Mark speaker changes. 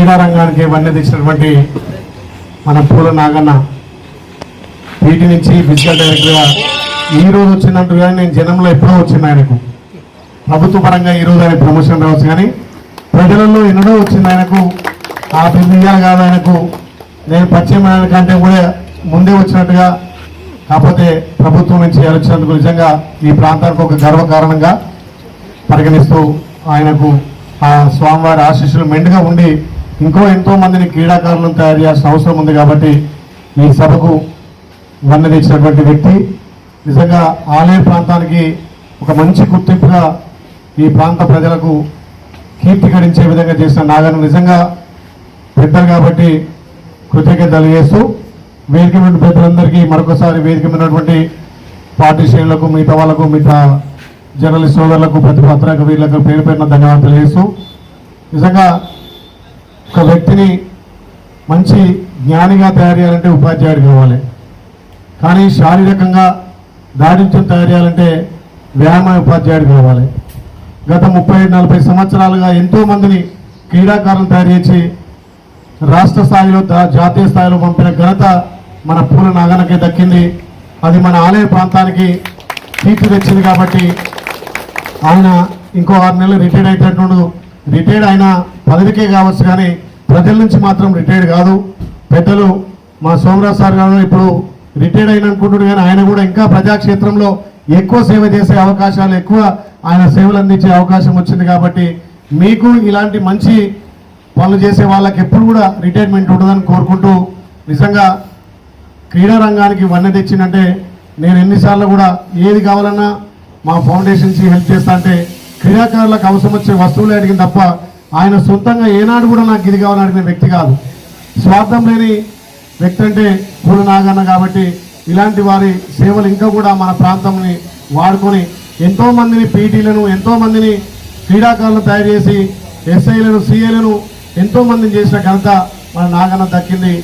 Speaker 1: క్రీడా రంగానికి వన్నె తెచ్చినటువంటి మన పూల నాగన్న పీటీ నుంచి ఫిజికల్ డైరెక్టర్గా ఈ రోజు వచ్చినట్టు కానీ నేను జనంలో ఎప్పుడో వచ్చింది ఆయనకు. ప్రభుత్వ పరంగా ఈరోజు ఆయన ప్రమోషన్ రావచ్చు కానీ ప్రజలలో ఎన్నడో వచ్చింది ఆయనకు. ఆ పెద్దలు కాదు ఆయనకు, నేను పరిచయం అయిన కంటే కూడా ముందే వచ్చినట్టుగా. కాకపోతే ప్రభుత్వం నుంచి వచ్చినందుకు నిజంగా ఈ ప్రాంతానికి ఒక గర్వకారణంగా పరిగణిస్తూ ఆయనకు ఆ స్వామివారి ఆశీస్సులు మెండుగా ఉండి ఇంకో ఎంతో మందిని క్రీడాకారులను తయారు చేయాల్సిన అవసరం ఉంది. కాబట్టి ఈ సభకు వన్నె తెచ్చినటువంటి వ్యక్తి నిజంగా ఆలయ ప్రాంతానికి ఒక మంచి గుర్తింపుగా ఈ ప్రాంత ప్రజలకు కీర్తి గడించే విధంగా చేసిన నాగన్న నిజంగా పెద్దలు కాబట్టి కృతజ్ఞతలు చేస్తూ వేదిక మీద పెద్దలందరికీ మరొకసారి వేదిక ఉన్నటువంటి పార్టీ శ్రేణులకు, మిగతా వాళ్ళకు, మిగతా జర్నలిస్ట్ సోదరులకు, ప్రతి పత్రిక వీళ్ళకు పేరు పేరున ధన్యవాదాలు తెలియజేస్తూ నిజంగా ఒక వ్యక్తిని మంచి జ్ఞానిగా తయారు చేయాలంటే ఉపాధ్యాయుడు కావాలి, కానీ శారీరకంగా దాడిత్యం తయారు చేయాలంటే వ్యాయామ ఉపాధ్యాయుడు కావాలి. గత 30-40 సంవత్సరాలుగా ఎంతోమందిని క్రీడాకారులను తయారు చేసి రాష్ట్ర స్థాయిలో జాతీయ స్థాయిలో పంపిన ఘనత మన పూల నాగన్నకే దక్కింది. అది మన ఆలయ ప్రాంతానికి కీర్తి తెచ్చింది. కాబట్టి ఆయన ఇంకో 6 నెలలు రిటైర్డ్ అయినట్టు, రిటైర్డ్ అయిన పదవికే కావచ్చు కానీ ప్రజల నుంచి మాత్రం రిటైర్డ్ కాదు. పెద్దలు మా సోమరాజ్ సార్ గారు ఇప్పుడు రిటైర్డ్ అయిన అనుకుంటున్నారు కానీ ఆయన కూడా ఇంకా ప్రజాక్షేత్రంలో ఎక్కువ సేవ చేసే అవకాశాలు, ఎక్కువ ఆయన సేవలు అందించే అవకాశం వచ్చింది. కాబట్టి మీకు ఇలాంటి మంచి పనులు చేసే వాళ్ళకి ఎప్పుడు కూడా రిటైర్మెంట్ ఉండదని కోరుకుంటూ నిజంగా క్రీడా రంగానికి వన్నె తెచ్చిందంటే నేను ఎన్నిసార్లు కూడా ఏది కావాలన్నా మా ఫౌండేషన్ నుంచి హెల్ప్ చేస్తా అంటే క్రీడాకారులకు అవసరం వచ్చే వస్తువులు అడిగింది తప్ప ఆయన సొంతంగా ఏనాడు కూడా నాకు ఇది కావాలని అడిగిన వ్యక్తి కాదు. స్వార్థం లేని వ్యక్తి అంటే పూల నాగన్న. కాబట్టి ఇలాంటి వారి సేవలు ఇంకా కూడా మన ప్రాంతంని వాడుకొని ఎంతోమందిని పీటీలను, ఎంతోమందిని క్రీడాకారులను తయారు చేసి ఎస్ఐలను, సిఐలను ఎంతోమందిని చేసిన ఘనత మన నాగన్న దక్కింది.